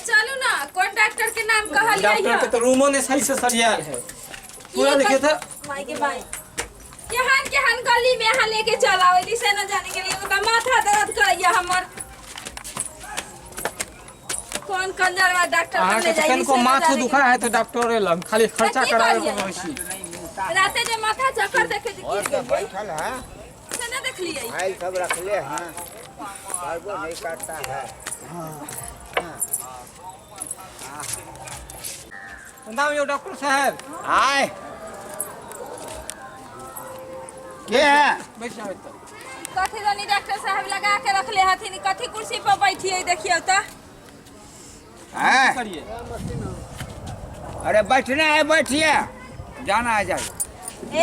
चलो ना कौन डॉक्टर के नाम कहल जाई डॉक्टर के तो रूमों ने सही से सरियाल है पूरा देखे था माई के भाई केहन गली में यहाँ लेके चल आवली से न जाने के लिए ओका माथा दर्द करैया हमर कौन कंजरवा डॉक्टर आहा ले के जाई को माथा दुखा है तो डॉक्टर लग खाली खर्चा करावे को होसी राते जे माथा चक्कर देखे जे गिर गई बैठल है से न देख लिए फाइल सब रख ले हैं कार्बो नहीं काटता है नाम यो डॉक्टर साहब आए के है बैठ जाओ तो कथी जानी डॉक्टर साहब लगा के रख ले हथिन कथी कुर्सी पर बैठिए देखियो त हैं करिए अरे बैठना है बैठिए जाना है जाए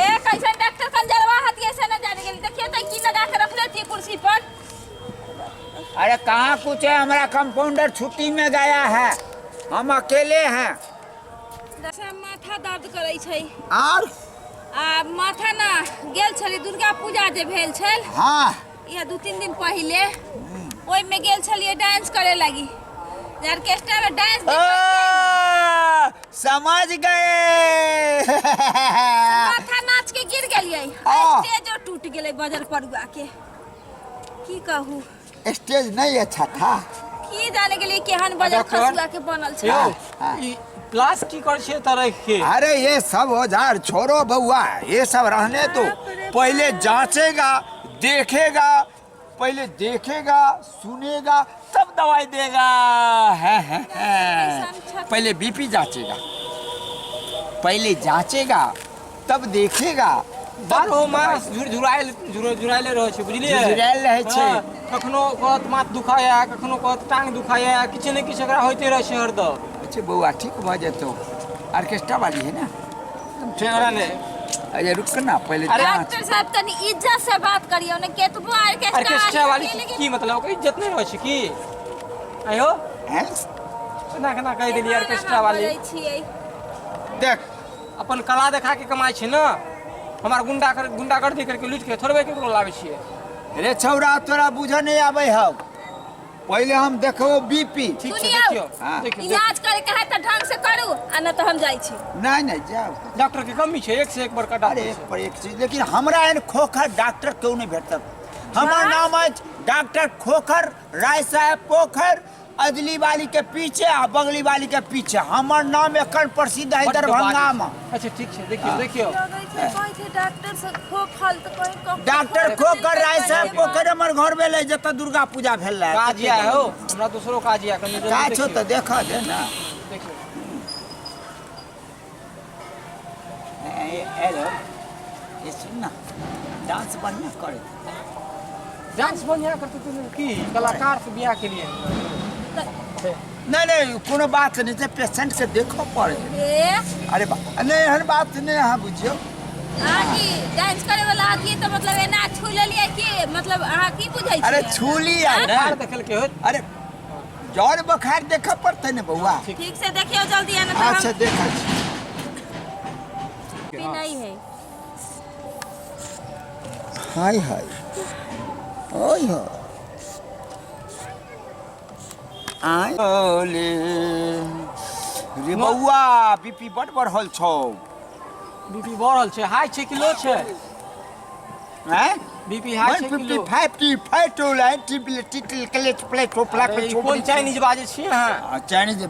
ए कैसे डॉक्टर कंजरवा हथिए से न जाने के लिए देखियो त की लगा के रख ले थी कुर्सी पर अरे कहाँ कुछ है हमारा कंपाउंडर छुट्टी में गया है हम अकेले हैं जैसे माथा दर्द करै छै और आ माथा ना गेल छली दुर्गा पूजा जे भेल छल हाँ या 2-3 दिन पहले ओइ में गेल छलिए डांस करे लगी ऑर्केस्ट्रा में डांस समझ गए माथा नाच के गिर गेलिए आ। स्टेज टूट गेलै बजर पड़ुआ के की कहू स्टेज नहीं अच्छा था की जाने के लिए केहन बजर डॉक्टर? खसुआ के बनल छै यो हाँ। ई प्लास की कर छे तरह के अरे ये सब औजार छोड़ो बउआ ये सब रहने दो पहले जांचेगा देखेगा पहले देखेगा सुनेगा तब दवाई देगा है पहले बीपी जांचेगा पहले जांचेगा तब देखेगा बारहो मास झुराइले रहे छै बुझलिए झुराइल रहे छै। हाँ, कखनो कहत माथ दुखाया कखनो कहत टांग दुखाया किछ ने किछ एकरा होइते रहे छै हरदम अच्छा बउआ ठीक हो जातो ऑर्केस्ट्रा वाली है ना ठेरा ने अरे रुक ना पहले अरे जांच डॉक्टर साहब तनी इज्जत से बात करियो ने केतबो ऑर्केस्ट्रा वाली की मतलब ओकर इज्जत नहीं रहे छै की आयो हैं केना केना कह देली ऑर्केस्ट्रा वाली देख अपन कला देखा के कमाई छै ना हमार गुंडागर्दी करके लूट के थोड़बे केकरो लावे छिए रे छौरा तोरा बुझे नहीं आवे हौ पहले हम देखो बीपी ठीक छै सुनियौ। देखियो हाँ। देखियो इलाज करे के है त ढंग से करू आ न त हम जाई छी नहीं नहीं जाओ डॉक्टर के कमी छै एक से एक बड़का अरे डॉक्टर एक छै पर एक चीज लेकिन हमरा एहन खोखर डॉक्टर क्यों नहीं भेटत हमार नाम है डॉक्टर खोखर राय साहब पोखर अदली वाली के पीछे आ बगली वाली के पीछे हमार नाम एखन प्रसिद्ध है दरभंगा में अच्छा ठीक छै देखियो देखियो डॉक्टर से खोखल त कहीं कम डॉक्टर खोखर राय साहब पोखर हमर घर में ले जत दुर्गा पूजा भेल रहे काजिया हो हमरा दूसरो काजिया कनी जल्दी का छो देखियो तो देखा दे ना देखियो हेलो ये सुन ना डांस बढ़िया करे डांस बढ़िया करते तू की कलाकार से बियाह के लिए नहीं नहीं कोनो बात नहीं छै पेशेंट के देखो पड़े ए अरे नहीं हर बात नहीं हाँ बुझियो आजी डांस करे वाला आदमी त मतलब एना छू लेलिए कि मतलब अहाँ की बुझै छी अरे छूली यार कार देखल के होत अरे जौन बुखार देख पड़ते ने बउआ ठीक से देखियो जल्दी आना त अच्छा हम देखा भी नहीं है हाय हाय ओय हो आय ओले रे बउआ बीपी बड़ बढ़ल छौ बीपी बढ़ल छै हाई छै कि लो छै हैं बीपी हाई छै कि लो 155 टी फाइटो लाइन टिपल टिटल क्लेट प्लेट टोपला अरे, पे ई कोन चाइनीज बाजे छी अहाँ चाइनीज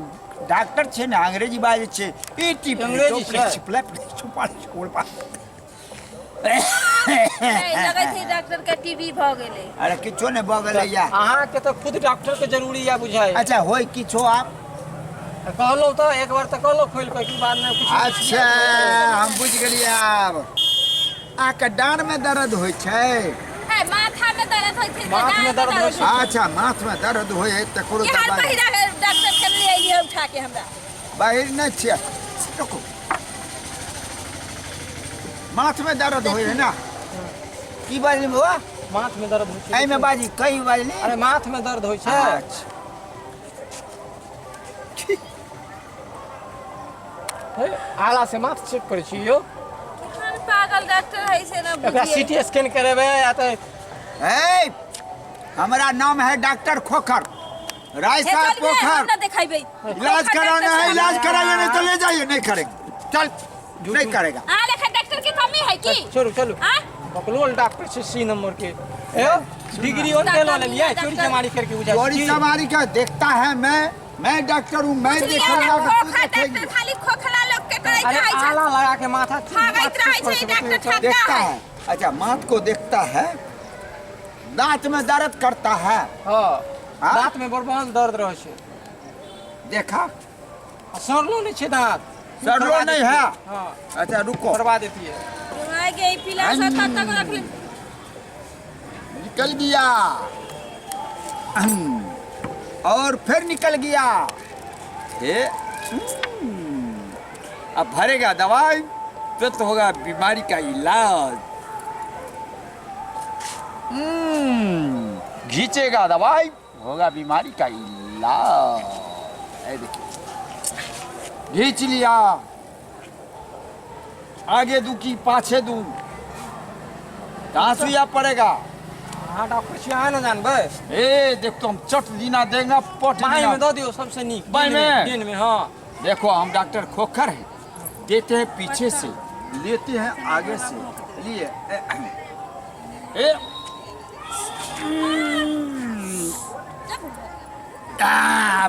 डॉक्टर छै ने अंग्रेजी बाजे छै ई टिप अंग्रेजी छै? प्लेट छुपा छोड़ लगे छै डॉक्टर के टीवी भ गेलै अरे किछो नहीं बगल या अहाँ के तो खुद डॉक्टर के जरूरी या बुझाई अच्छा होय किछो आप कहलो तो एक बार तो कहलो खोल के की बाद में कुछ अच्छा हम बुझ गेलिए आब आके डाँड़ में दर्द होय छै है माथा में दर्द होय छै माथ में दर्द होय छै। अच्छा माथ में दर्द होय है त कोनो केहन दवाई पहिरा के डॉक्टर के ले एलिए उठा के हमरा बाहर नहीं छै रुको माथ में दर्द होय है ना की बाजली बुआ माथ में दर्द होय छै एहि में बाजी कई बाजली अरे माथ में दर्द होय छै अच्छा हे, आला से माथ चेक करे छी यो केहन पागल डॉक्टर है से ना एकरा बुझिए सीटी स्कैन करेबे या तो ए हमारा नाम है डॉक्टर खोखर राय साहब पोखर ना दिखाइबे इलाज कराना है, इलाज कराइए नहीं तो ले जाइए, नहीं करेंगे, चल नहीं करेगा। आ लेखा डॉक्टर की कमी है की चलो चलो हां पकड़ो डॉक्टर से सी नंबर के ए डिग्री और ले लो लिया चोरी चमारी करके उजा चोरी चमारी का देखता है मैं डॉक्टर हूँ, मैं देखूंगा कि तू देखेगी। डॉक्टर खाली खोखला लोग के करे अरे छै आला लगा के माथा भागैत रहे छै डॉक्टर ठक्का देखता है है, अच्छा माथ को देखता है, दांत में दर्द करता है, हाँ हाँ? दांत में बहुत दर्द रहे छै देखा सरलो नहीं छै दांत सड़लो नहीं है, हाँ अच्छा रुको, करवा देती है आ गई पिला सा तक रख ले निकल गया और फिर निकल गया ये अब भरेगा दवाई तो होगा बीमारी का इलाज। घींचेगा दवाई होगा बीमारी का इलाज। ये देखिए घींच लिया, आगे दू की पाछे दू, कहाँ सुइया पड़ेगा। हाँ डॉक्टर से आए ना जान बस ए देख तो हम चट दीना देंगे, पट बाई दीना। में दो दियो सबसे नीक बाई में? दिन में हाँ देखो हम डॉक्टर खोखर हैं, देते हैं पीछे से, लेते हैं आगे से, लिए ए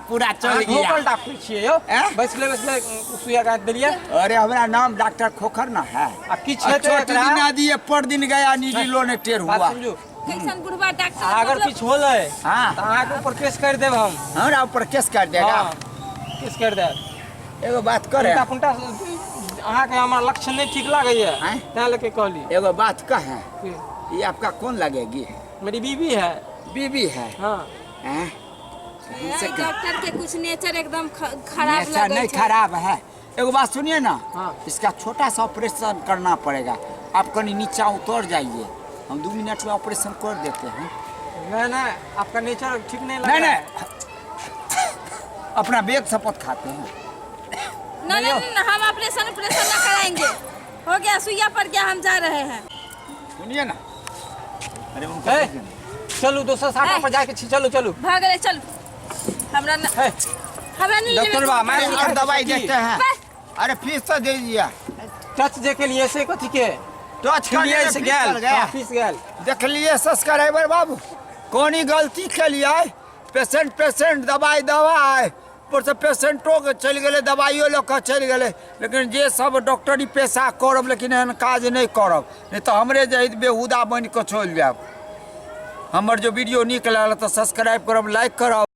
पूरा चल गया। लोकल डॉक्टर छिए यो हैं? बैसले सुइया गांठ देलिए अरे हमारा नाम डॉक्टर खोखर ना है। आ किछ है तो छोटी दिन एकरा दिए पर दिन गया नीडिलो ने टेर बात हुआ। समझू कैसन बुढ़वा डॉक्टर अगर किछ होले हाँ तो अहाँ के ऊपर केस कर देब हम हमरा ऊपर केस कर देगा। हाँ केस कर देब एगो बात करे, पुंटा अहाँ के हमारा लक्षण नहीं ठीक लागैया हैं? तैं लेके कहली एगो बात कहे, कि ये आपका कौन लगेगी? मेरी बीवी है बीबी है हाँ हैं? ए, डॉक्टर के कुछ नेचर एकदम खराब नेचर लगे नहीं छै। खराब है। एगो बात सुनिए ना, हाँ। इसका छोटा सा ऑपरेशन करना पड़ेगा, आप कहीं नीचा उतर जाइए, हम 2 मिनट में ऑपरेशन कर देते हैं। नहीं आपका नेचर ठीक नहीं लग नहीं रहा नहीं अपना बेग शपथ खाते हैं। नहीं हम ऑपरेशन ना कराएंगे, हो गया सुइया पर गया, हम जा रहे हैं। सुनिए ना, अरे उनको है? भेजिए ना। चलो 260 पर जाके चलो चलो भाग रहे चल हमरा न, है हमरा नहीं डॉक्टर बा मैं अरे, और दवाई देते हैं। बस। अरे फीस तो दे दिया, टच जे के लिए से कथी के टच कर लिए से गेल गया। ऑफिस गेल देख लिए सब्सक्राइबर बाबू, कौन ही गलती के लिए पेशेंट दवाई पर से पेशेंटों के चल गए, दवाइयों लेकर चल गए, लेकिन जे सब डॉक्टरी पेशा करब लेकिन एहन काज नहीं करब, नहीं तो हमरे जे बेहुदा बन के चल जाब। हमर जो वीडियो निक लागल तो सब्सक्राइब करब, लाइक करब।